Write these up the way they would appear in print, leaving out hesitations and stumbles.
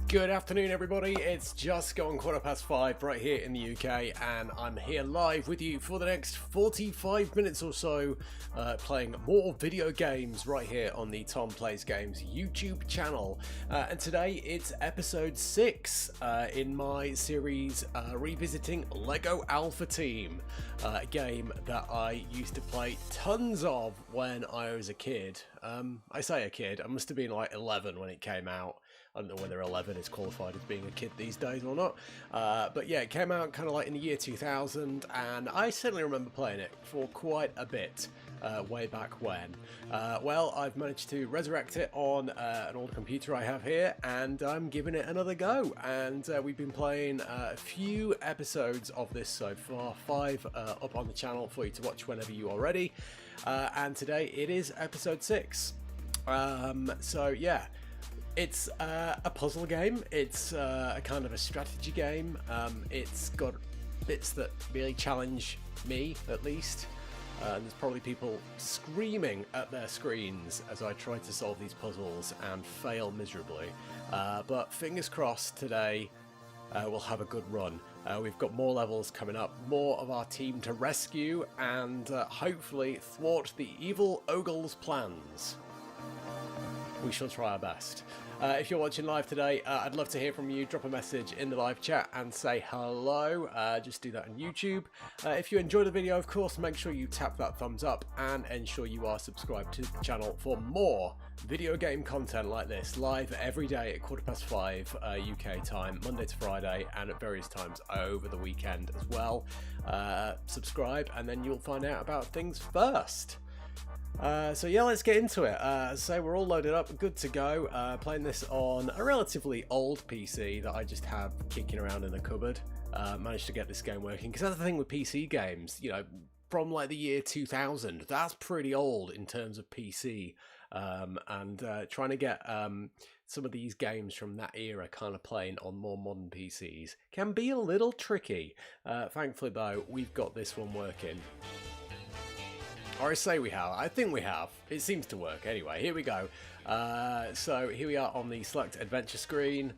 Good afternoon, everybody. It's just gone 5:15 right here in the UK, and I'm here live with you for the next 45 minutes or so, playing more video games right here on the Tom Plays Games YouTube channel. And today it's episode 6 in my series revisiting Lego Alpha Team, a game that I used to play tons of when I was a kid. I say a kid, I must have been like 11 when it came out. I don't know whether 11 is qualified as being a kid these days or not, but yeah, it came out kind of like in the year 2000, and I certainly remember playing it for quite a bit way back when. Well, I've managed to resurrect it on an old computer I have here, and I'm giving it another go, and we've been playing a few episodes of this so far, 5 up on the channel for you to watch whenever you are ready, and today it is episode 6. So yeah. It's a puzzle game, it's a kind of a strategy game, it's got bits that really challenge me, at least, There's probably people screaming at their screens as I try to solve these puzzles and fail miserably. But fingers crossed today we'll have a good run. We've got more levels coming up, more of our team to rescue, and hopefully thwart the evil Ogle's plans. We shall try our best. If you're watching live today, I'd love to hear from you. Drop a message in the live chat and say hello. Just do that on YouTube. If you enjoyed the video, of course, make sure you tap that thumbs up and ensure you are subscribed to the channel for more video game content like this, live every day at 5:15 UK time, Monday to Friday, and at various times over the weekend as well. Subscribe and then you'll find out about things first. So yeah, let's get into it. As I say, we're all loaded up, good to go. Playing this on a relatively old PC that I just have kicking around in the cupboard. Managed to get this game working, because that's the thing with PC games, you know, from like the year 2000, that's pretty old in terms of PC. And trying to get some of these games from that era kind of playing on more modern PCs can be a little tricky. Thankfully though, we've got this one working. Or I say we have. I think we have. It seems to work. Anyway, here we go. So here we are on the select adventure screen.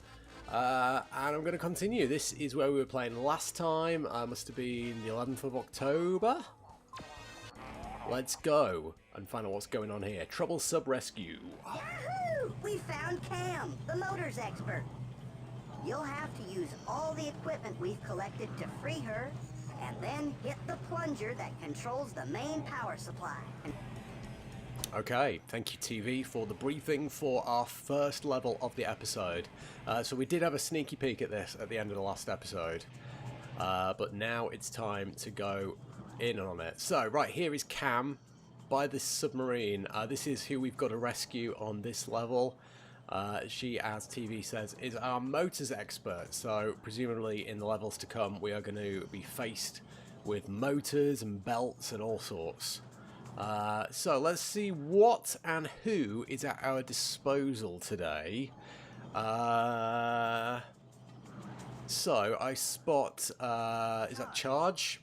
And I'm going to continue. This is where we were playing last time. Must have been the 11th of October. Let's go and find out what's going on here. Trouble Sub Rescue. Yahoo! We found Cam, the motors expert. You'll have to use all the equipment we've collected to free her, and then hit the plunger that controls the main power supply. Okay, thank you TV for the briefing for our first level of the episode. So we did have a sneaky peek at this at the end of the last episode, but now it's time to go in on it. So right here is Cam by this submarine. This is who we've got to rescue on this level. She, as TV says, is our motors expert, so presumably in the levels to come we are going to be faced with motors and belts and all sorts. So let's see what and who is at our disposal today. So I spot, is that Charge?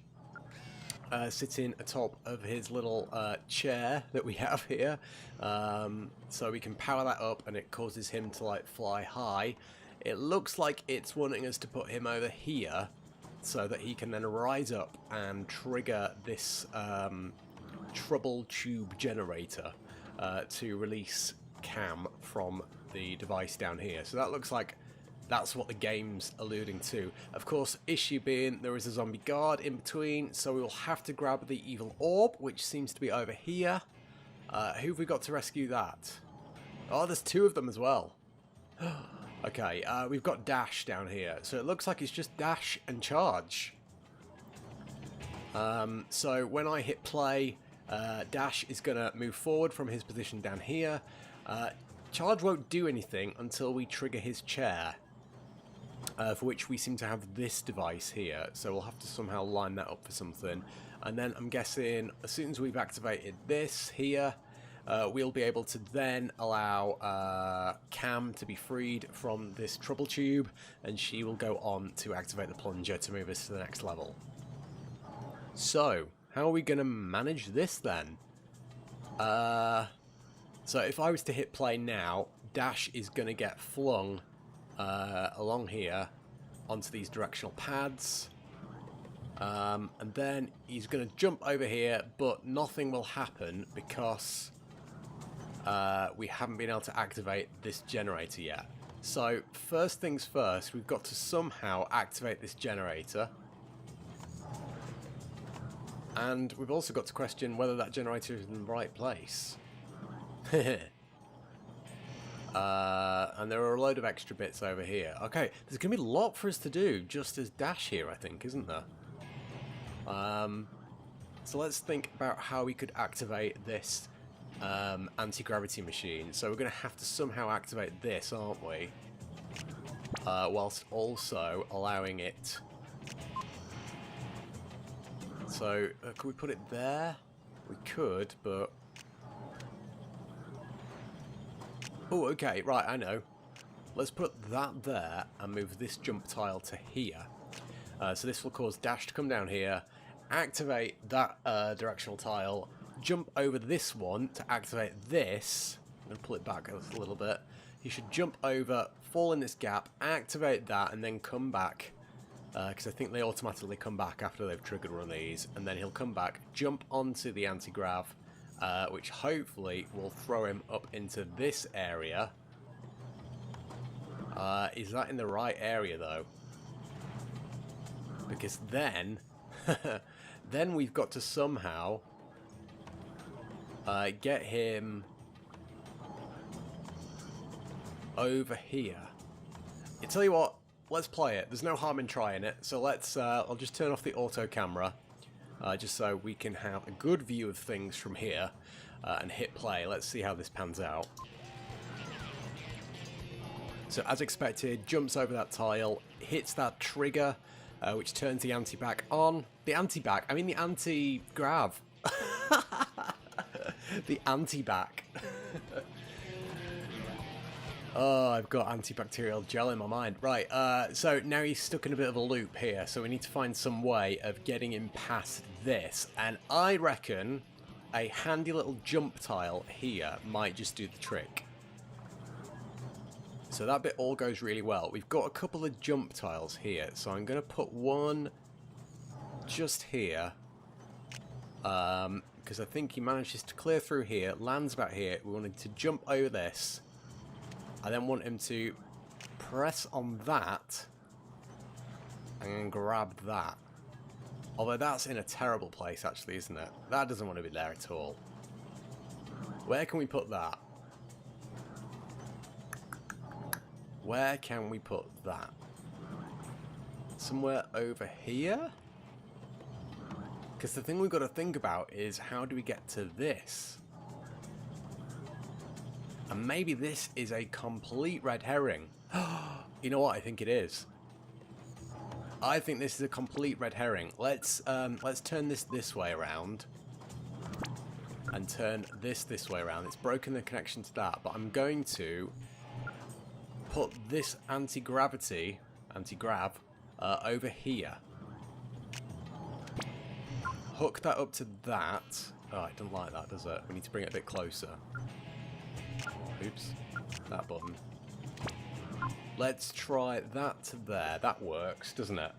Sitting atop of his little chair that we have here, so we can power that up and it causes him to like fly high. It looks like it's wanting us to put him over here so that he can then rise up and trigger this trouble tube generator to release Cam from the device down here. So that looks like that's what the game's alluding to. Of course, issue being there is a zombie guard in between, so we will have to grab the evil orb, which seems to be over here. Who have we got to rescue that? Oh, there's two of them as well. Okay, we've got Dash down here, so it looks like it's just Dash and Charge. So when I hit play, Dash is going to move forward from his position down here. Charge won't do anything until we trigger his chair. For which we seem to have this device here, so we'll have to somehow line that up for something. And then I'm guessing as soon as we've activated this here, we'll be able to then allow Cam to be freed from this trouble tube, and she will go on to activate the plunger to move us to the next level. So, how are we going to manage this then? So if I was to hit play now, Dash is going to get flung along here onto these directional pads, and then he's going to jump over here, but nothing will happen because we haven't been able to activate this generator yet. So first things first, we've got to somehow activate this generator, and we've also got to question whether that generator is in the right place. And there are a load of extra bits over here. Okay, there's going to be a lot for us to do just as Dash here, I think, isn't there? So let's think about how we could activate this anti-gravity machine. So we're going to have to somehow activate this, aren't we? Whilst also allowing it. So, could we put it there? We could, but... Oh, okay, right, I know. Let's put that there and move this jump tile to here. So this will cause Dash to come down here, activate that directional tile, jump over this one to activate this. I'm going to pull it back a little bit. He should jump over, fall in this gap, activate that, and then come back. Because I think they automatically come back after they've triggered one of these. And then he'll come back, jump onto the anti-grav, which hopefully will throw him up into this area. Is that in the right area, though? Because then... then we've got to somehow get him over here. I tell you what, let's play it. There's no harm in trying it. So let's, I'll just turn off the auto camera, just so we can have a good view of things from here, and hit play. Let's see how this pans out. So as expected, jumps over that tile, hits that trigger, which turns the anti-back on. The anti-back, I mean the anti-grav. The anti-back. Oh, I've got antibacterial gel in my mind. Right, so now he's stuck in a bit of a loop here, so we need to find some way of getting him past this. And I reckon a handy little jump tile here might just do the trick. So that bit all goes really well. We've got a couple of jump tiles here, so I'm going to put one just here. Because I think he manages to clear through here, lands about here. We want him to jump over this. I then want him to press on that and grab that. Although that's in a terrible place, actually, isn't it? That doesn't want to be there at all. Where can we put that? Where can we put that? Somewhere over here? Because the thing we've got to think about is how do we get to this? And maybe this is a complete red herring. You know what? I think it is. I think this is a complete red herring. Let's turn this way around. And turn this way around. It's broken the connection to that. But I'm going to put this anti-grav over here. Hook that up to that. Oh, it doesn't like that, does it? We need to bring it a bit closer. Oops. That button. Let's try that to there. That works, doesn't it?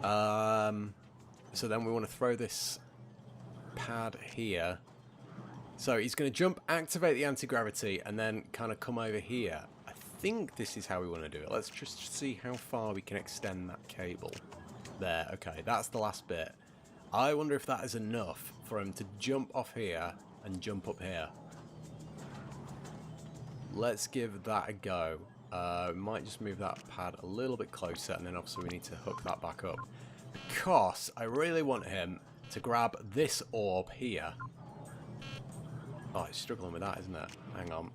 So then we want to throw this pad here. So he's going to jump, activate the anti-gravity, and then kind of come over here. I think this is how we want to do it. Let's just see how far we can extend that cable. There, okay, that's the last bit. I wonder if that is enough for him to jump off here and jump up here. Let's give that a go. We might just move that pad a little bit closer, and then obviously we need to hook that back up. Because I really want him to grab this orb here. Oh, he's struggling with that, isn't it? Hang on.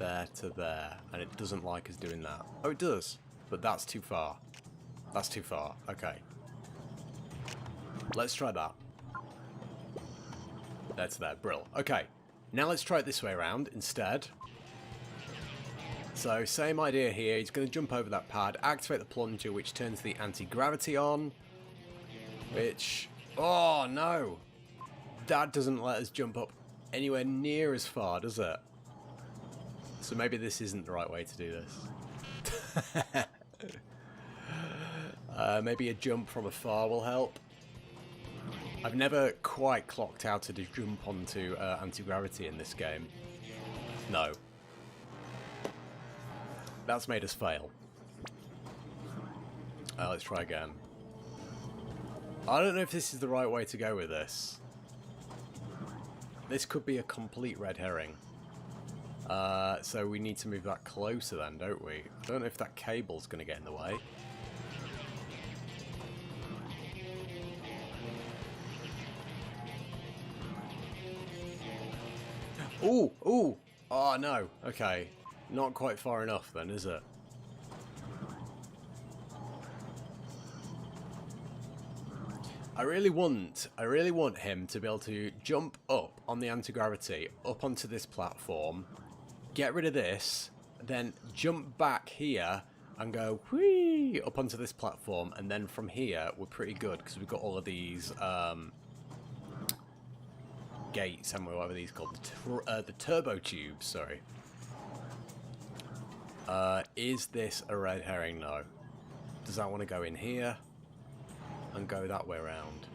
There to there. And it doesn't like us doing that. Oh, it does. But that's too far. That's too far. Okay. Let's try that. That's there. Brill. Okay. Now let's try it this way around instead. So, same idea here. He's going to jump over that pad, activate the plunger, which turns the anti-gravity on. Which... Oh, no! That doesn't let us jump up anywhere near as far, does it? So maybe this isn't the right way to do this. Maybe a jump from afar will help. I've never quite clocked how to jump onto anti-gravity in this game. No. That's made us fail. Let's try again. I don't know if this is the right way to go with this. This could be a complete red herring. So we need to move that closer then, don't we? I don't know if that cable's going to get in the way. Ooh, ooh! Oh no, okay. Not quite far enough then, is it? I really want him to be able to jump up on the anti-gravity, up onto this platform, get rid of this, then jump back here, and go whee up onto this platform, and then from here we're pretty good because we've got all of these gates and whatever these called, the turbo tubes. Sorry. Is this a red herring? No. Does that want to go in here and go that way around?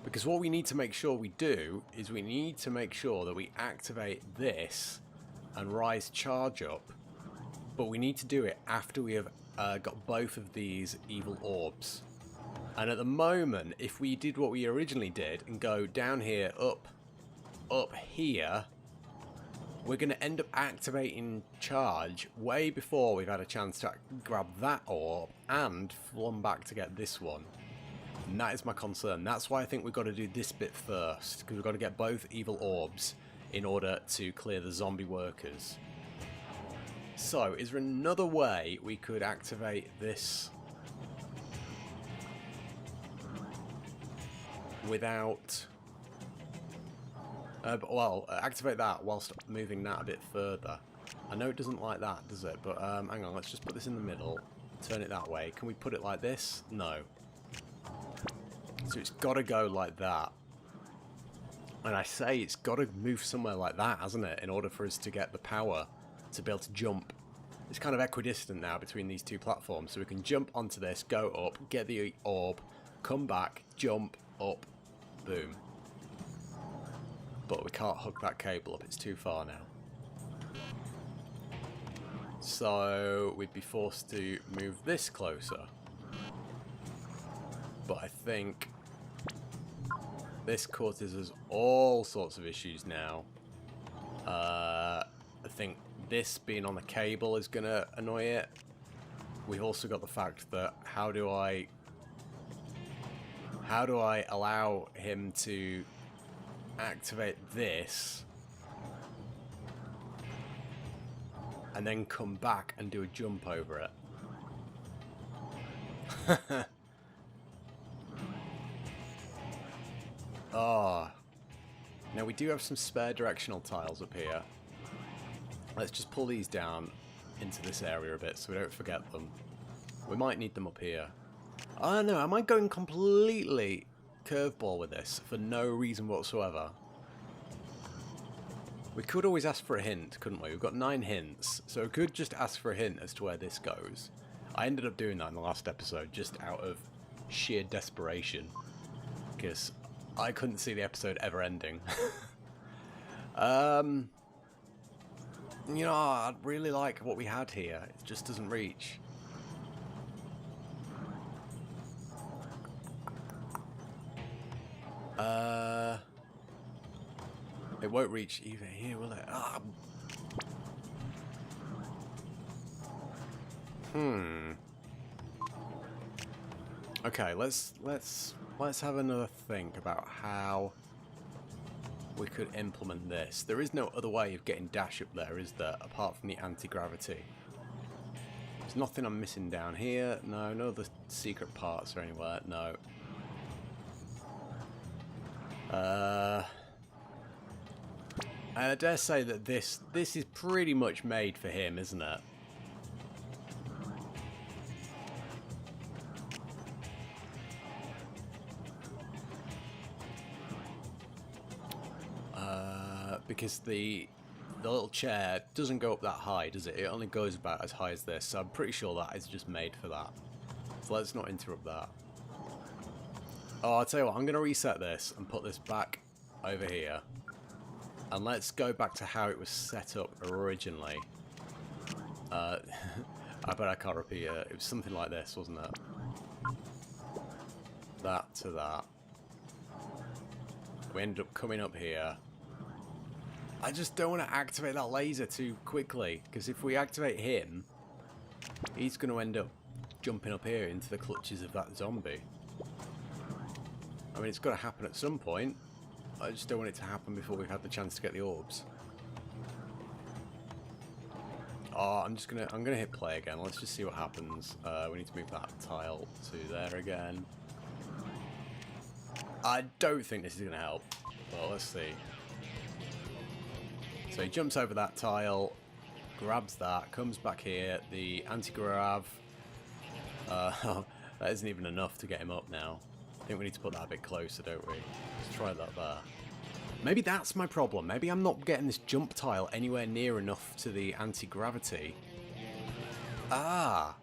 Because what we need to make sure we do is we need to make sure that we activate this and rise charge up, but we need to do it after we have got both of these evil orbs. And at the moment, if we did what we originally did and go down here, up here, we're going to end up activating charge way before we've had a chance to grab that orb and flung back to get this one. And that is my concern. That's why I think we've got to do this bit first, because we've got to get both evil orbs in order to clear the zombie workers. So, is there another way we could activate this without... activate that whilst moving that a bit further. I know it doesn't like that, does it? But hang on, let's just put this in the middle, turn it that way. Can we put it like this? No. So it's got to go like that. And I say it's got to move somewhere like that, hasn't it? In order for us to get the power to be able to jump. It's kind of equidistant now between these two platforms. So we can jump onto this, go up, get the orb, come back, jump, up, boom. But we can't hook that cable up, it's too far now. So we'd be forced to move this closer. But I think this causes us all sorts of issues now. I think this being on the cable is going to annoy it. We've also got the fact that how do I allow him to activate this and then come back and do a jump over it? Ah. Now we do have some spare directional tiles up here. Let's just pull these down into this area a bit so we don't forget them. We might need them up here. I don't know, am I going completely curveball with this for no reason whatsoever? We could always ask for a hint, couldn't we? We've got 9 hints, so we could just ask for a hint as to where this goes. I ended up doing that in the last episode just out of sheer desperation, because I couldn't see the episode ever ending. You know, I'd really like what we had here. It just doesn't reach. It won't reach even here, will it? Ah. Okay, let's have another think about how we could implement this. There is no other way of getting dash up there, is there? Apart from the anti-gravity. There's nothing I'm missing down here. No, no other secret parts or anywhere. No. I dare say that this is pretty much made for him, isn't it? Because the little chair doesn't go up that high, does it? It only goes about as high as this, so I'm pretty sure that is just made for that. So let's not interrupt that. Oh, I'll tell you what, I'm going to reset this and put this back over here. And let's go back to how it was set up originally. I bet I can't repeat it. It was something like this, wasn't it? That to that. We ended up coming up here. I just don't want to activate that laser too quickly, because if we activate him, he's going to end up jumping up here into the clutches of that zombie. I mean, it's got to happen at some point. I just don't want it to happen before we've had the chance to get the orbs. Oh, I'm gonna hit play again. Let's just see what happens. We need to move that tile to there again. I don't think this is gonna help. Well, let's see. So he jumps over that tile, grabs that, comes back here. The anti-grav. That isn't even enough to get him up now. I think we need to put that a bit closer, don't we? Let's try that there. Maybe that's my problem. Maybe I'm not getting this jump tile anywhere near enough to the anti-gravity. Ah!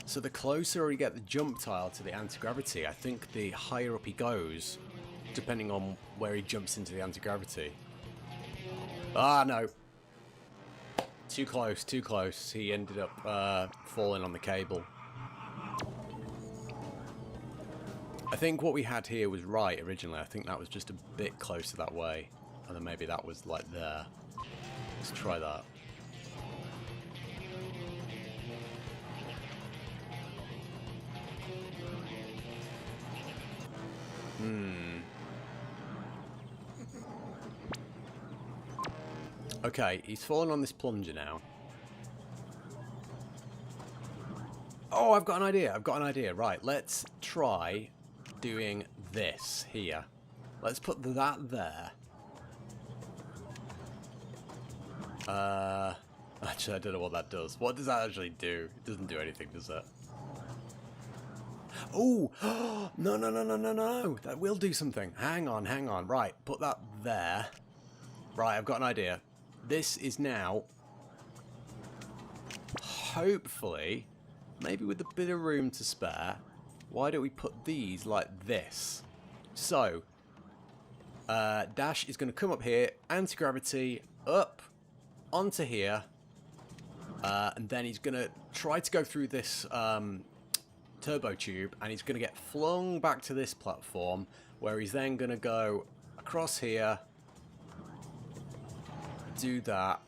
So the closer we get the jump tile to the anti-gravity, I think the higher up he goes, depending on where he jumps into the anti-gravity. Ah, no. Too close, too close. He ended up falling on the cable. I think what we had here was right originally. I think that was just a bit closer that way. And then maybe that was like there. Let's try that. Okay, he's fallen on this plunger now. Oh, I've got an idea. I've got an idea. Right, let's try doing this here. Let's put that there. Actually, I don't know what that does. What does that actually do? It doesn't do anything, does it? Oh! No, no, no, no, no, no! That will do something. Hang on, hang on. Right, put that there. Right, I've got an idea. This is now, hopefully, maybe with a bit of room to spare, why don't we put these like this? So, Dash is going to come up here, anti-gravity, up, onto here, and then he's going to try to go through this turbo tube, and he's going to get flung back to this platform, where he's then going to go across here, do that.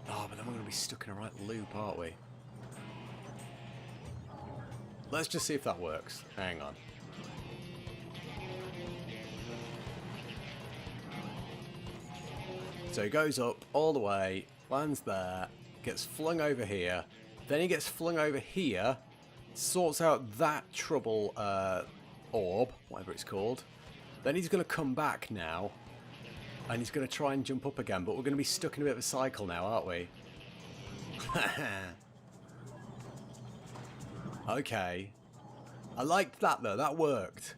Oh, but then we're going to be stuck in a right loop, aren't we? Let's just see if that works. Hang on. So he goes up all the way, lands there, gets flung over here, then he gets flung over here, sorts out that trouble orb, whatever it's called. Then he's going to come back now, and he's going to try and jump up again, but we're going to be stuck in a bit of a cycle now, aren't we? Okay. I liked that, though. That worked.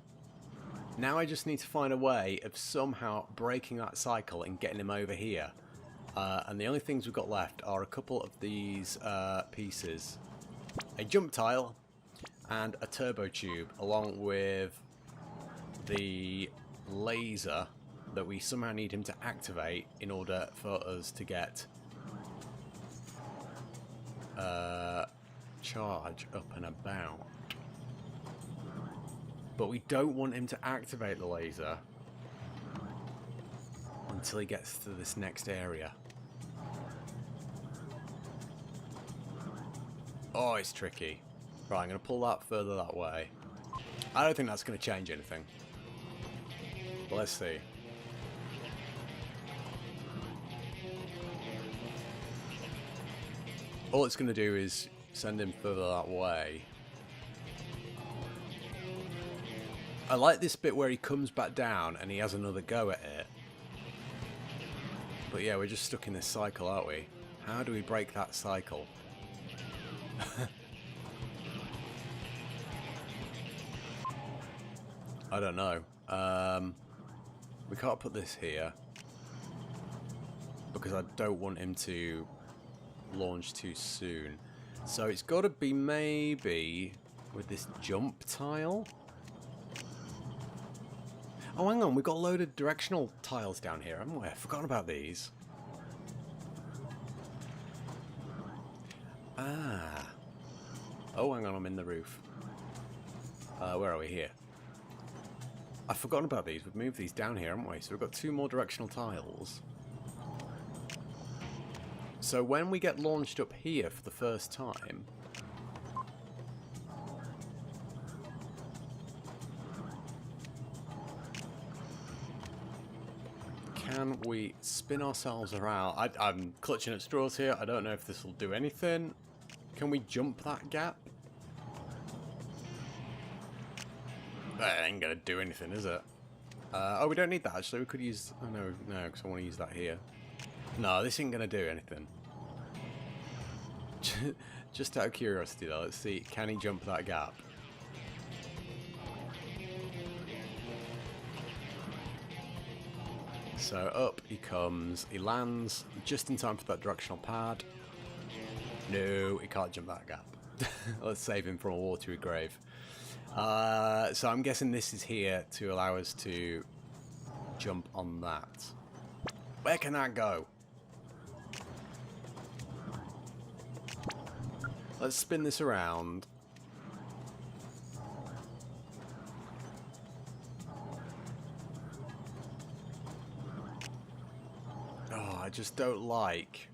Now I just need to find a way of somehow breaking that cycle and getting him over here. And the only things we've got left are a couple of these pieces. A jump tile and a turbo tube, along with the laser that we somehow need him to activate in order for us to get charge up and about. But we don't want him to activate the laser until he gets to this next area. Oh, it's tricky. Right, I'm going to pull that further that way. I don't think that's going to change anything. But let's see. All it's going to do is send him further that way. I like this bit where he comes back down and he has another go at it. But yeah, we're just stuck in this cycle, aren't we? How do we break that cycle? I don't know. We can't put this here because I don't want him to launch too soon. So it's got to be maybe with this jump tile. Oh, hang on, we've got a load of directional tiles down here, haven't we? I've forgotten about these. Ah. Oh, hang on, I'm in the roof. Where are we here? I've forgotten about these. We've moved these down here, haven't we? So we've got 2 more directional tiles. So when we get launched up here for the first time... Can we spin ourselves around? I'm clutching at straws here. I don't know if this will do anything. Can we jump that gap? That ain't gonna do anything, is it? Oh, we don't need that actually. We could use... Oh no, no, because I want to use that here. No, this ain't gonna do anything. Just out of curiosity though, let's see, can he jump that gap? So up he comes, he lands just in time for that directional pad. No, he can't jump that gap. Let's save him from a watery grave. So I'm guessing this is here to allow us to jump on that. Where can that go? Let's spin this around. Oh, I just don't like.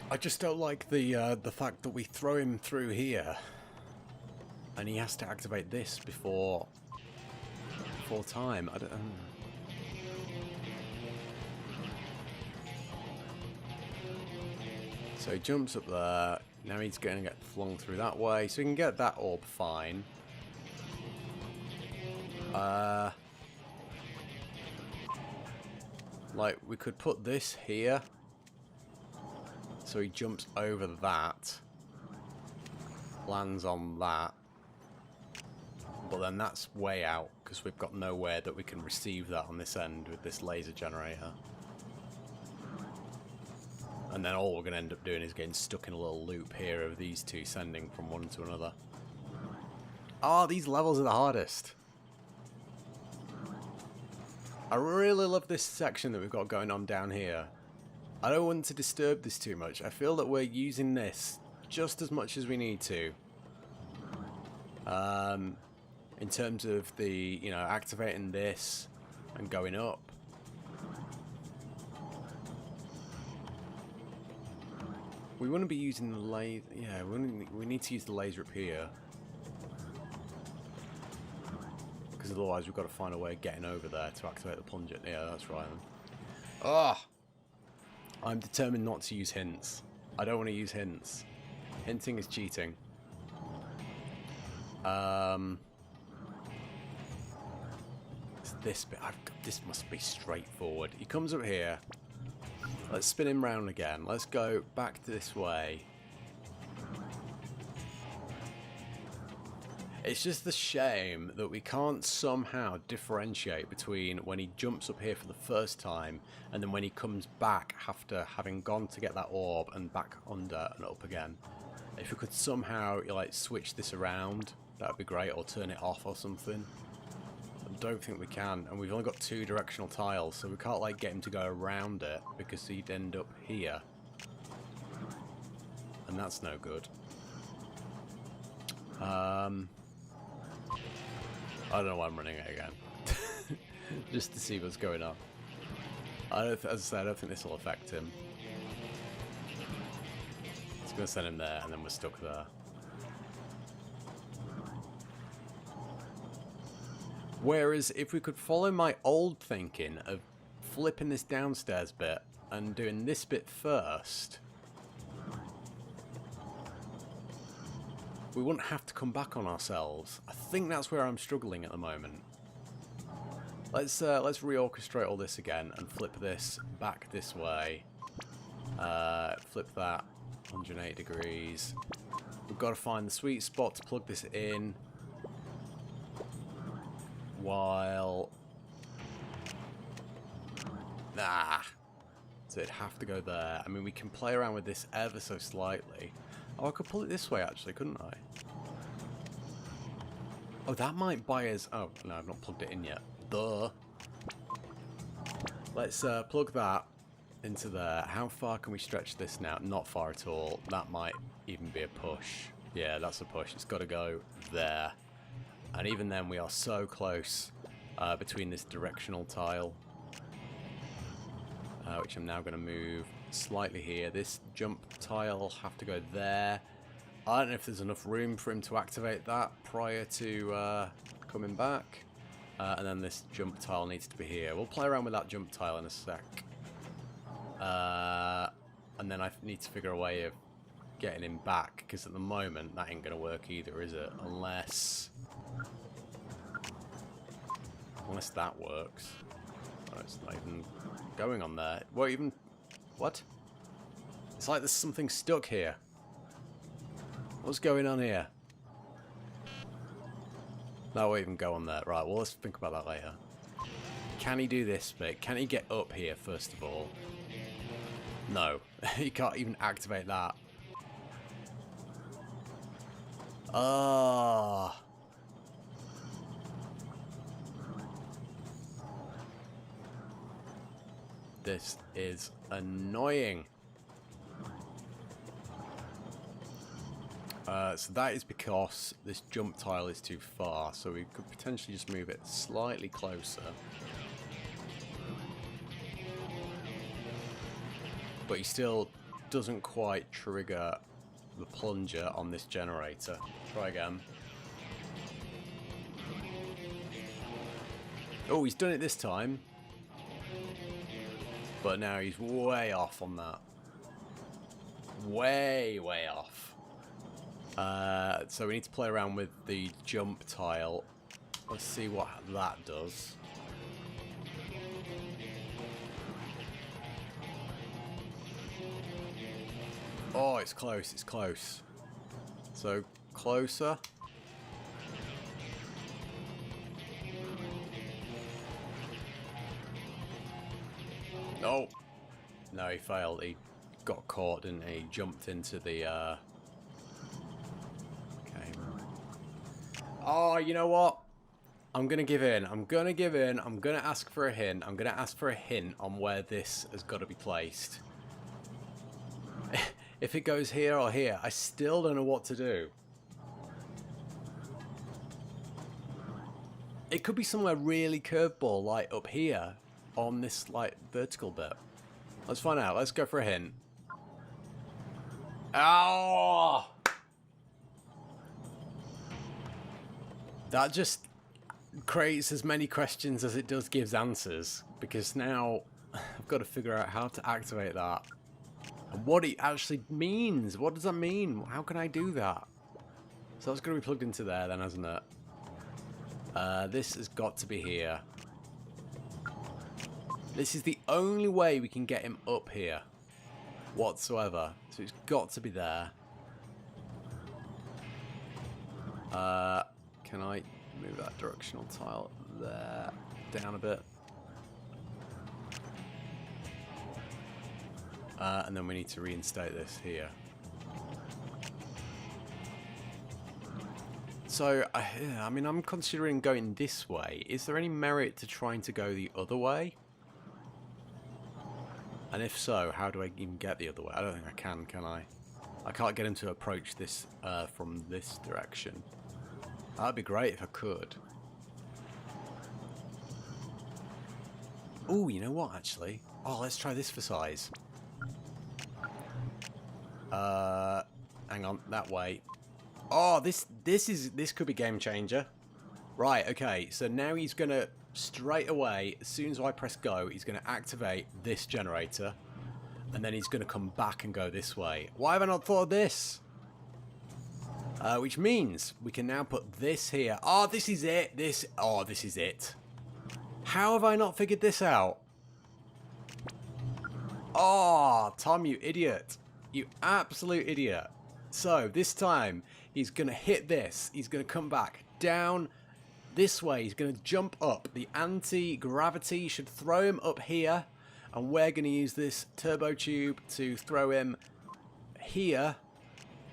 I just don't like the fact that we throw him through here, and he has to activate this before time. I don't. So he jumps up there. Now he's going to get flung through that way, so we can get that orb fine. Like we could put this here. So he jumps over that, lands on that, but then that's way out because we've got nowhere that we can receive that on this end with this laser generator. And then all we're going to end up doing is getting stuck in a little loop here of these two sending from one to another. Oh, these levels are the hardest. I really love this section that we've got going on down here. I don't want to disturb this too much. I feel that we're using this just as much as we need to. In terms of the, you know, activating this and going up. We want to be using the laser. Yeah, we need to use the laser up here. Because otherwise we've got to find a way of getting over there to activate the plunger. Yeah, that's right then. Ah! I'm determined not to use hints. I don't want to use hints. Hinting is cheating. It's this bit. This must be straightforward. He comes up here. Let's spin him round again. Let's go back this way. It's just the shame that we can't somehow differentiate between when he jumps up here for the first time and then when he comes back after having gone to get that orb and back under and up again. If we could somehow like switch this around, that would be great, or turn it off or something. I don't think we can, and we've only got 2 directional tiles, so we can't like get him to go around it because he'd end up here. And that's no good. I don't know why I'm running it again. Just to see what's going on. As I said, I don't think this will affect him. It's going to send him there, and then we're stuck there. Whereas, if we could follow my old thinking of flipping this downstairs bit and doing this bit first, we wouldn't have to come back on ourselves. I think that's where I'm struggling at the moment. Let's reorchestrate all this again and flip this back this way. Flip that 180 degrees. We've got to find the sweet spot to plug this in. While... So it'd have to go there. I mean, we can play around with this ever so slightly. Oh, I could pull it this way, actually, couldn't I? Oh, that might buy us... Oh, no, I've not plugged it in yet. Duh. Let's plug that into there. How far can we stretch this now? Not far at all. That might even be a push. Yeah, that's a push. It's got to go there. And even then, we are so close between this directional tile. Which I'm now going to move slightly here. This jump tile will have to go there. I don't know if there's enough room for him to activate that prior to coming back. And then this jump tile needs to be here. We'll play around with that jump tile in a sec. And then I need to figure a way of getting him back, because at the moment that ain't going to work either, is it? Unless that works. Oh, it's not even going on there. It won't even... What? It's like there's something stuck here. What's going on here? That won't even go on there. Right, well, let's think about that later. Can he do this bit? Can he get up here, first of all? No. He can't even activate that. Ah. This is annoying. So that is because this jump tile is too far, so we could potentially just move it slightly closer. But he still doesn't quite trigger the plunger on this generator. Try again. Oh, he's done it this time. But now he's way off on that. Way off. So we need to play around with the jump tile. Let's see what that does. Oh, it's close, it's close. So, closer. No. No, he failed. He got caught, didn't he? He jumped into the, Okay. Oh, you know what? I'm going to give in. I'm going to give in. I'm going to ask for a hint. I'm going to ask for a hint on where this has got to be placed. If it goes here or here, I still don't know what to do. It could be somewhere really curveball, like up here on this like vertical bit. Let's find out. Let's go for a hint. Oh! That just creates as many questions as it does gives answers, because now I've got to figure out how to activate that. And what it actually means. What does that mean? How can I do that? So it's going to be plugged into there then, hasn't it? This has got to be here. This is the only way we can get him up here whatsoever. So it's got to be there. Can I move that directional tile there down a bit? And then we need to reinstate this here. So, I mean, I'm considering going this way. Is there any merit to trying to go the other way? And if so, how do I even get the other way? I don't think I can I? I can't get him to approach this from this direction. That'd be great if I could. Oh, you know what, actually? Oh, let's try this for size. Hang on, that way. Oh, this could be game changer. Right, okay, so now he's gonna straight away, as soon as I press go, he's gonna activate this generator, and then he's gonna come back and go this way. Why have I not thought of this? Which means we can now put this here. Oh, this is it. This is it. How have I not figured this out? Oh, Tom, you idiot. You absolute idiot. So, this time, he's going to hit this. He's going to come back down this way. He's going to jump up. The anti-gravity should throw him up here. And we're going to use this turbo tube to throw him here,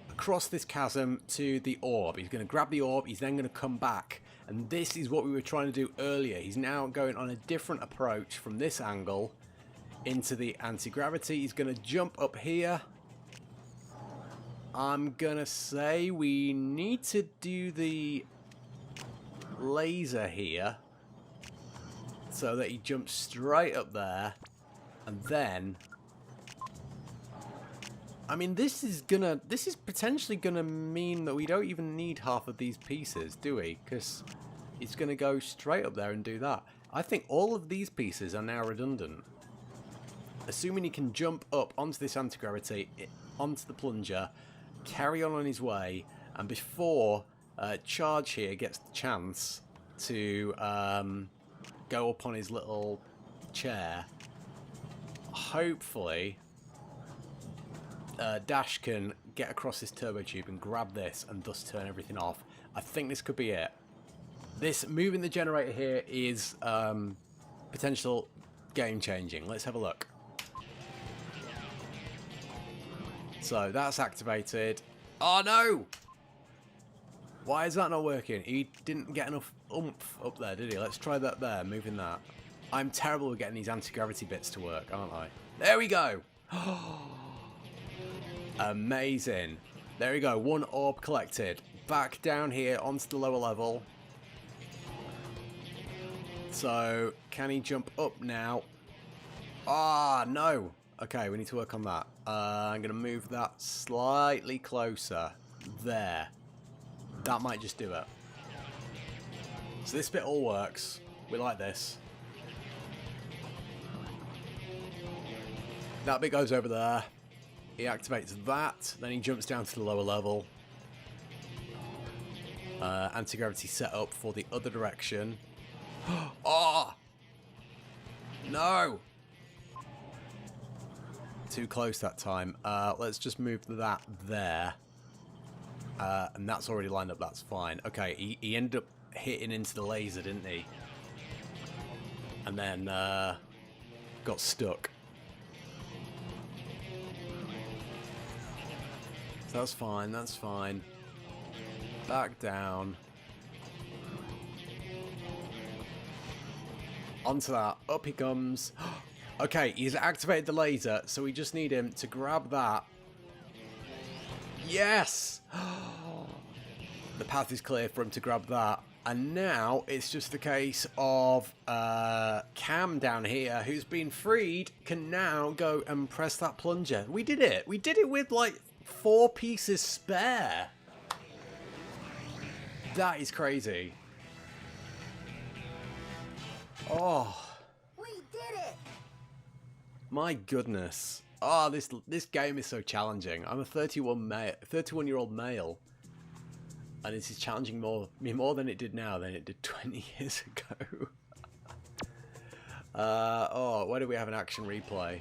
across this chasm to the orb. He's going to grab the orb. He's then going to come back. And this is what we were trying to do earlier. He's now going on a different approach from this angle into the anti-gravity. He's going to jump up here. I'm gonna say we need to do the laser here so that he jumps straight up there, and then I mean this is potentially gonna mean that we don't even need half of these pieces, do we? Because he's gonna go straight up there and do that. I think all of these pieces are now redundant. Assuming he can jump up onto this anti-gravity, onto the plunger, carry on his way, and before Charge here gets the chance to go up on his little chair, hopefully Dash can get across this turbo tube and grab this and thus turn everything off. I think this could be it. This moving the generator here is potential game changing. Let's have a look. So that's activated. Oh no! Why is that not working? He didn't get enough oomph up there, did he? Let's try that there, moving that. I'm terrible at getting these anti-gravity bits to work, aren't I? There we go! Amazing. There we go, 1 orb collected. Back down here onto the lower level. So, can he jump up now? Ah, no. Okay, we need to work on that. I'm going to move that slightly closer. There. That might just do it. So this bit all works. We like this. That bit goes over there. He activates that. Then he jumps down to the lower level. Anti-gravity set up for the other direction. Oh! No! Too close that time. Let's just move that there. And that's already lined up, that's fine. Okay, he ended up hitting into the laser, didn't he? And then got stuck. So that's fine, that's fine. Back down. Onto that, up he comes. Okay, he's activated the laser, so we just need him to grab that. Yes! The path is clear for him to grab that. And now it's just a case of Cam down here, who's been freed, can now go and press that plunger. We did it! We did it with like 4 pieces spare. That is crazy. Oh. We did it! My goodness. Oh, this game is so challenging. I'm a 31-year-old male. And this is challenging me more than it did now than it did 20 years ago. Oh, where do we have an action replay?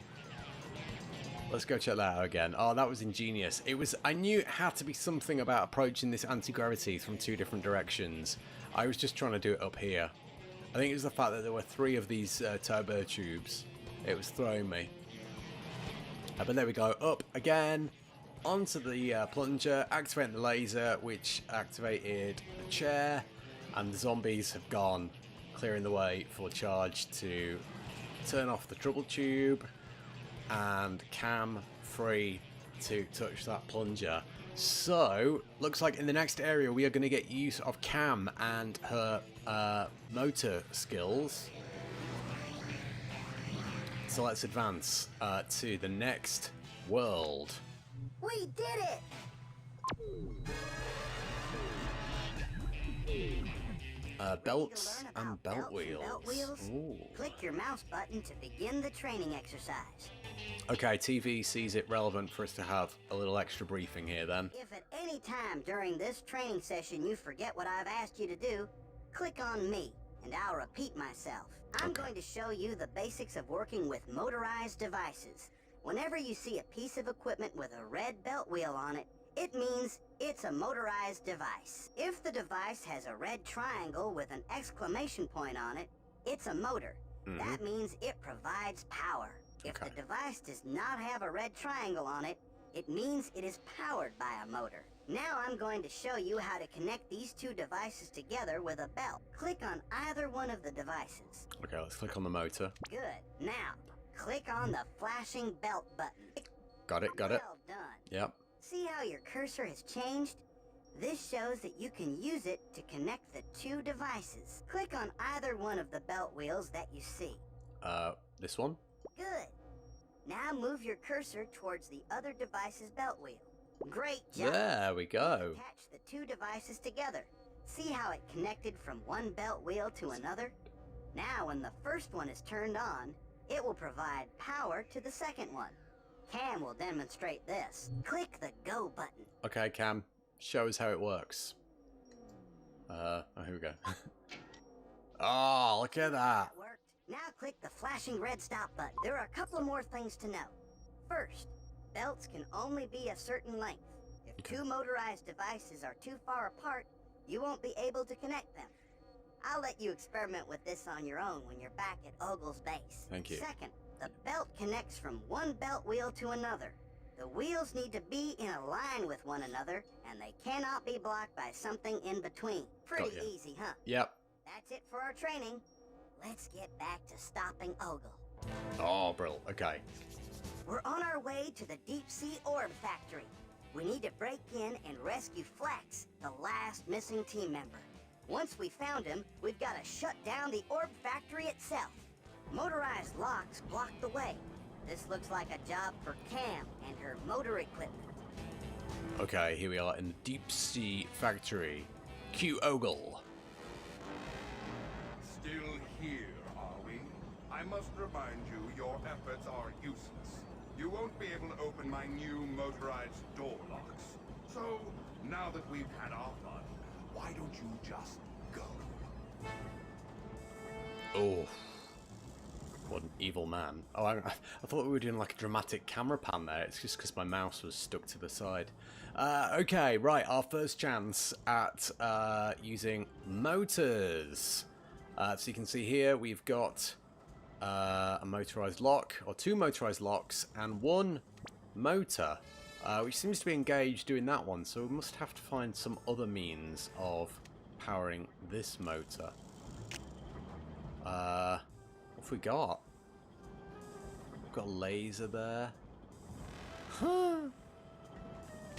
Let's go check that out again. Oh, that was ingenious. I knew it had to be something about approaching this anti-gravity from 2 different directions. I was just trying to do it up here. I think it was the fact that there were 3 of these turbo tubes. It was throwing me. But there we go. Up again. Onto the plunger. Activating the laser, which activated the chair. And the zombies have gone, clearing the way for Charge to turn off the trouble tube. And Cam free to touch that plunger. So, looks like in the next area we are going to get use of Cam and her motor skills. So let's advance to the next world. We did it! Belts and belt wheels. Ooh. Click your mouse button to begin the training exercise. Okay, TV sees it relevant for us to have a little extra briefing here then. If at any time during this training session you forget what I've asked you to do, click on me, and I'll repeat myself. I'm going to show you the basics of working with motorized devices. Whenever you see a piece of equipment with a red belt wheel on it, it means it's a motorized device. If the device has a red triangle with an exclamation point on it, it's a motor. That means it provides power. If the device does not have a red triangle on it, it means it is powered by a motor. Now I'm going to show you how to connect these 2 devices together with a belt. Click on either one of the devices. Okay, let's click on the motor. Good. Now, click on the flashing belt button. Got it. Well done. Yep. See how your cursor has changed? This shows that you can use it to connect the 2 devices. Click on either one of the belt wheels that you see. This one? Good. Now move your cursor towards the other device's belt wheel. Great job. There we go. Attach the 2 devices together. See how it connected from one belt wheel to another? Now when the first one is turned on, it will provide power to the second one. Cam will demonstrate this. Click the go button. Okay, Cam, show us how it works. Oh, here we go. Oh, look at that. Worked. Now click the flashing red stop button. There are a couple of more things to know. First, belts can only be a certain length. If two motorized devices are too far apart, you won't be able to connect them. I'll let you experiment with this on your own when you're back at Ogle's base. Thank you. Second, the belt connects from one belt wheel to another. The wheels need to be in a line with one another, and they cannot be blocked by something in between. Pretty easy, huh? Yep. That's it for our training. Let's get back to stopping Ogle. Oh, brilliant. Okay. We're on our way to the deep sea orb factory. We need to break in and rescue Flex, the last missing team member. Once we found him, we've got to shut down the orb factory itself. Motorized locks block the way. This looks like a job for Cam and her motor equipment. Okay, here we are in the deep sea factory. Q Ogle. Still here, are we? I must remind you, your efforts are useless. You won't be able to open my new motorized door locks. So, now that we've had our fun, why don't you just go? Oh. What an evil man. Oh, I thought we were doing like a dramatic camera pan there. It's just because my mouse was stuck to the side. Okay, right. Our first chance at using motors. So you can see here we've got a motorized lock, or two motorized locks, and one motor, which seems to be engaged doing that one. So we must have to find some other means of powering this motor. What have we got? We've got a laser there. Huh.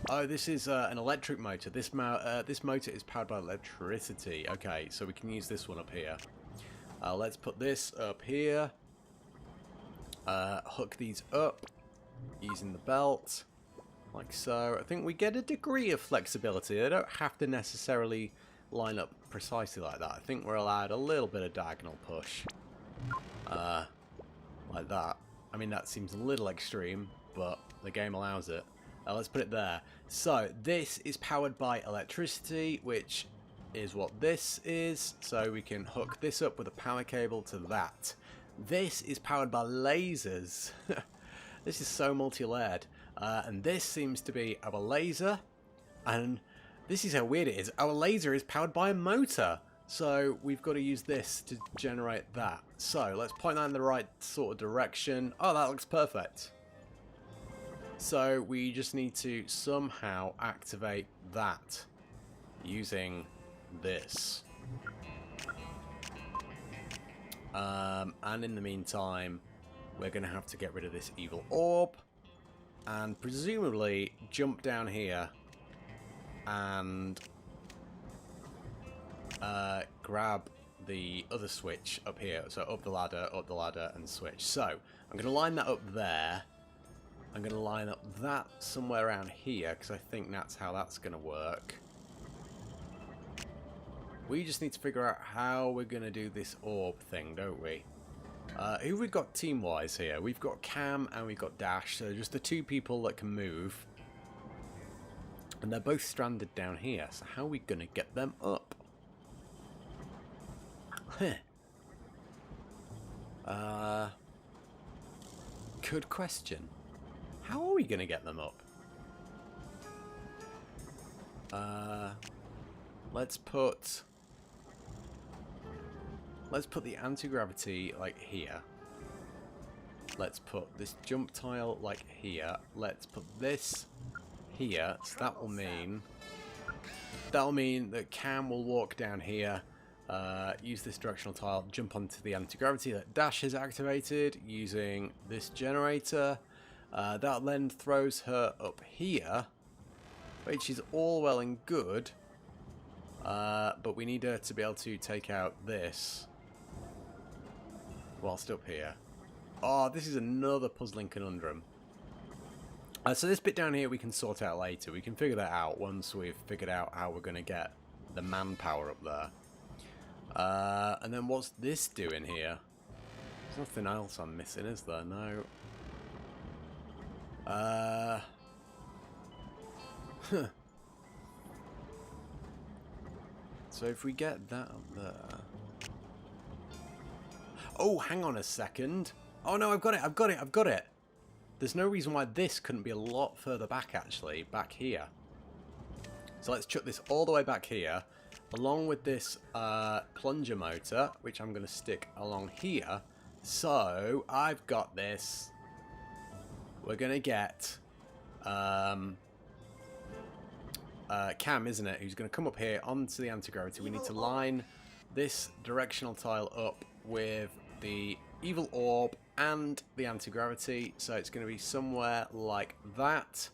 Oh, this is an electric motor. This motor is powered by electricity. Okay, so we can use this one up here. Let's put this up here. Hook these up using the belt, like so. I think we get a degree of flexibility. They don't have to necessarily line up precisely like that. I think we're allowed a little bit of diagonal push. Like that. I mean, that seems a little extreme, but the game allows it. Let's put it there. So, this is powered by electricity, which is what this is. So, we can hook this up with a power cable to that. This is powered by lasers. This is so multi-layered. And this seems to be our laser. And this is how weird it is. Our laser is powered by a motor. So we've got to use this to generate that. So let's point that in the right sort of direction. Oh, that looks perfect. So we just need to somehow activate that using this. And in the meantime, we're going to have to get rid of this evil orb. And presumably jump down here and grab the other switch up here. So up the ladder, and switch. So I'm going to line that up there. I'm going to line up that somewhere around here, because I think that's how that's going to work. We just need to figure out how we're going to do this orb thing, don't we? Who have we got team-wise here? We've got Cam and we've got Dash, so just the two people that can move. And they're both stranded down here, so how are we going to get them up? Good question. How are we going to get them up? Let's put the anti-gravity like here. Let's put this jump tile like here. Let's put this here. So that'll mean that Cam will walk down here, use this directional tile, jump onto the anti-gravity that Dash has activated using this generator. That then throws her up here, which is all well and good, but we need her to be able to take out this whilst up here. Oh, this is another puzzling conundrum. So this bit down here we can sort out later. We can figure that out once we've figured out how we're going to get the manpower up there. And then what's this doing here? There's nothing else I'm missing, is there? No. So if we get that up there... Oh, hang on a second. Oh no, I've got it, I've got it, I've got it. There's no reason why this couldn't be a lot further back, actually. Back here. So let's chuck this all the way back here. Along with this plunger motor, which I'm going to stick along here. So, I've got this. We're going to get... Cam, isn't it? Who's going to come up here onto the anti-gravity. We need to line this directional tile up with the evil orb and the anti-gravity. So it's going to be somewhere like that.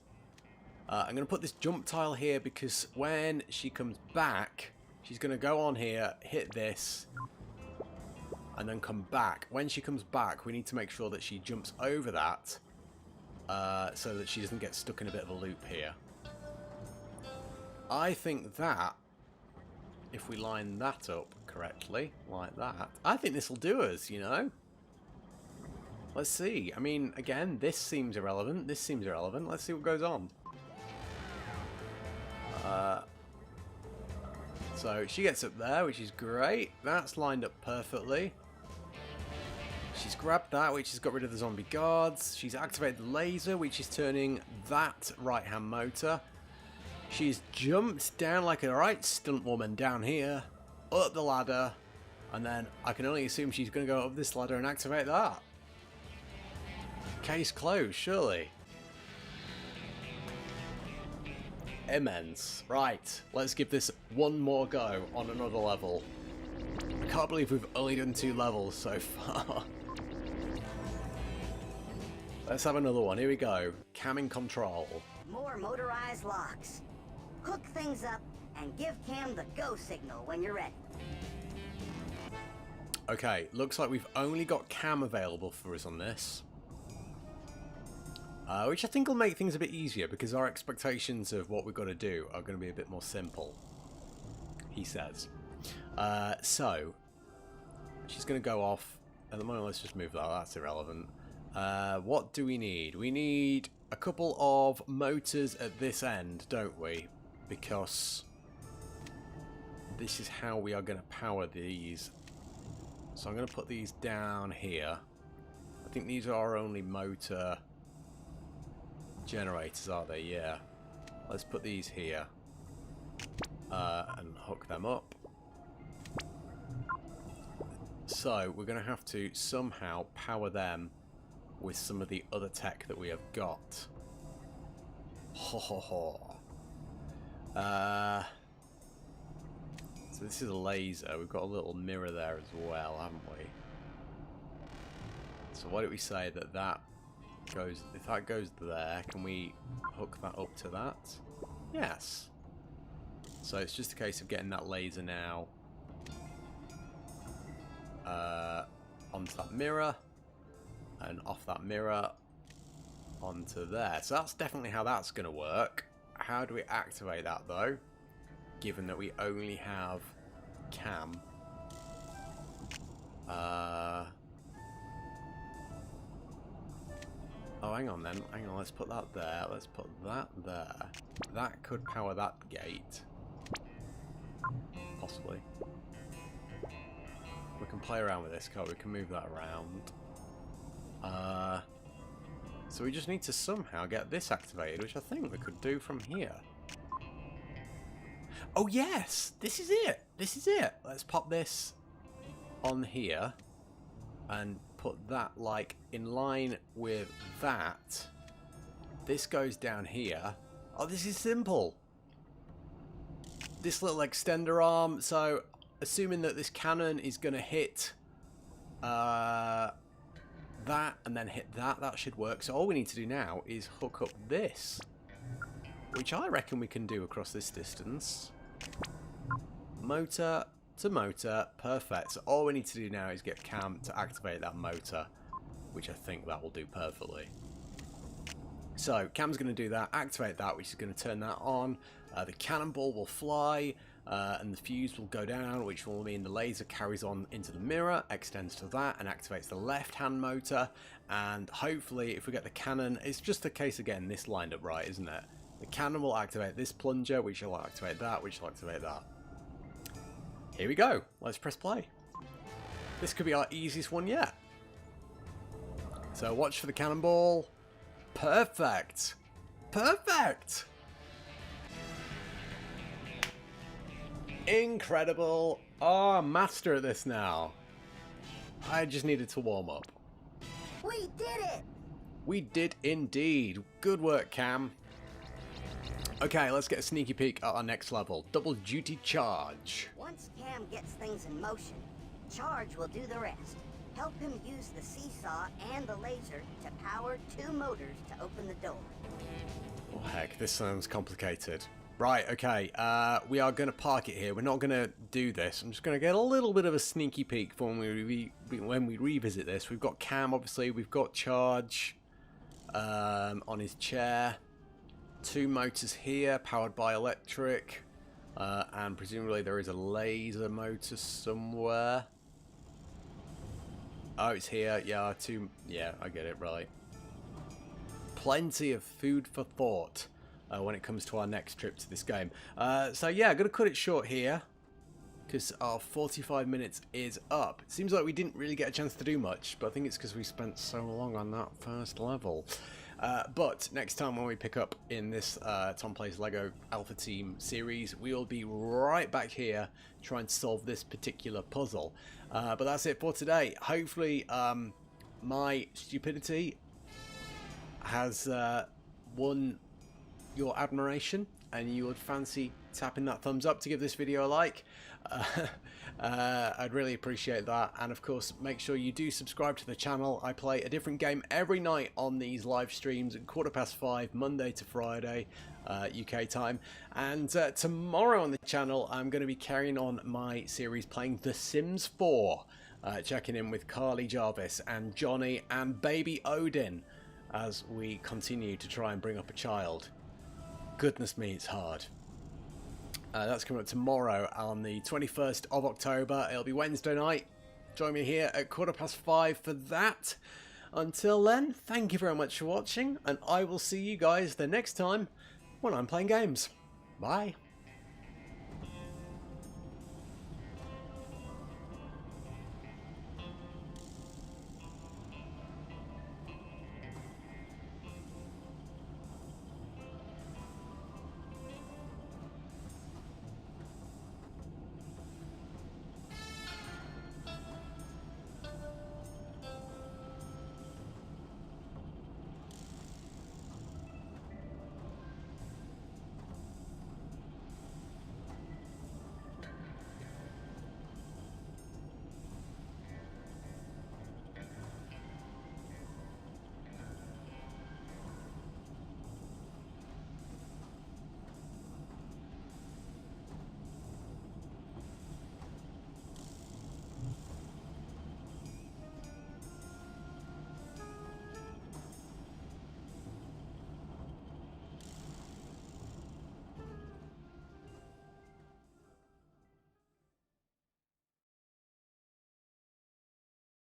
I'm going to put this jump tile here because when she comes back, she's going to go on here, hit this, and then come back. When she comes back, we need to make sure that she jumps over that so that she doesn't get stuck in a bit of a loop here. I think that if we line that up correctly, like that, I think this will do us, you know? Let's see. I mean, again, this seems irrelevant. This seems irrelevant. Let's see what goes on. So she gets up there, which is great. That's lined up perfectly. She's grabbed that, which has got rid of the zombie guards. She's activated the laser, which is turning that right-hand motor. She's jumped down like a right stunt woman down here, up the ladder, and then I can only assume she's going to go up this ladder and activate that. Case closed, surely. Immense. Right, let's give this one more go on another level. I can't believe we've only done 2 levels so far. Let's have another one. Here we go. Cam in control. More motorized locks. Hook things up and give Cam the go signal when you're ready. Okay, looks like we've only got Cam available for us on this. Which I think will make things a bit easier because our expectations of what we've got to do are going to be a bit more simple, he says. So, she's going to go off. At the moment, let's just move that. That's irrelevant. What do we need? We need a couple of motors at this end, don't we? Because this is how we are going to power these. So I'm going to put these down here. I think these are our only motor generators, are they? Yeah. Let's put these here and hook them up. So we're going to have to somehow power them with some of the other tech that we have got. Ho ho ho. So this is a laser. We've got a little mirror there as well, haven't we? So why don't we say that that goes... If that goes there, can we hook that up to that? Yes. So it's just a case of getting that laser now onto that mirror and off that mirror onto there. So that's definitely how that's going to work. How do we activate that though? Given that we only have Cam. Oh, hang on then. Hang on, let's put that there. Let's put that there. That could power that gate. Possibly. We can play around with this, can't we? We can move that around. So we just need to somehow get this activated, which I think we could do from here. Oh yes! This is it! This is it! Let's pop this on here and put that like in line with that. This goes down here. Oh, this is simple. This little extender arm. So assuming that this cannon is going to hit that and then hit that, that should work. So all we need to do now is hook up this, which I reckon we can do across this distance. Motor to motor, perfect. So all we need to do now is get Cam to activate that motor, which I think that will do perfectly. So Cam's going to do that, activate that, which is going to turn that on. The cannonball will fly. and the fuse will go down, which will mean the laser carries on into the mirror, extends to that, and activates the left-hand motor. And hopefully, if we get the cannon, it's just a case again, this lined up right, isn't it? The cannon will activate this plunger, which will activate that, which will activate that. Here we go. Let's press play. This could be our easiest one yet. So watch for the cannonball. Perfect. Perfect. Incredible. Oh, master at this now. I just needed to warm up. We did it! We did indeed. Good work, Cam. Okay, let's get a sneaky peek at our next level. Double duty charge. Once Cam gets things in motion, Charge will do the rest. Help him use the seesaw and the laser to power 2 motors to open the door. Oh heck, this sounds complicated. Right, okay, we are going to park it here. We're not going to do this. I'm just going to get a little bit of a sneaky peek for when we revisit this. We've got Cam, obviously. We've got Charge on his chair. 2 motors here, powered by electric. And presumably there is a laser motor somewhere. Oh, it's here. Yeah, 2. Yeah, I get it, right. Plenty of food for thought. When it comes to our next trip to this game. So yeah, I'm going to cut it short here because our 45 minutes is up. It seems like we didn't really get a chance to do much, but I think it's because we spent so long on that first level. But next time when we pick up in this Tom Plays Lego Alpha Team series, we'll be right back here trying to solve this particular puzzle. But that's it for today. Hopefully my stupidity has won your admiration and you would fancy tapping that thumbs up to give this video a like. I'd really appreciate that, and of course make sure you do subscribe to the channel. I play a different game every night on these live streams at 5:15 Monday to Friday UK time, and tomorrow on the channel I'm going to be carrying on my series playing The Sims 4, checking in with Carly Jarvis and Johnny and baby Odin as we continue to try and bring up a child. Goodness me, it's hard. That's coming up tomorrow on the 21st of October. It'll be Wednesday night. Join me here at 5:15 for that. Until then, thank you very much for watching, and I will see you guys the next time when I'm playing games. Bye.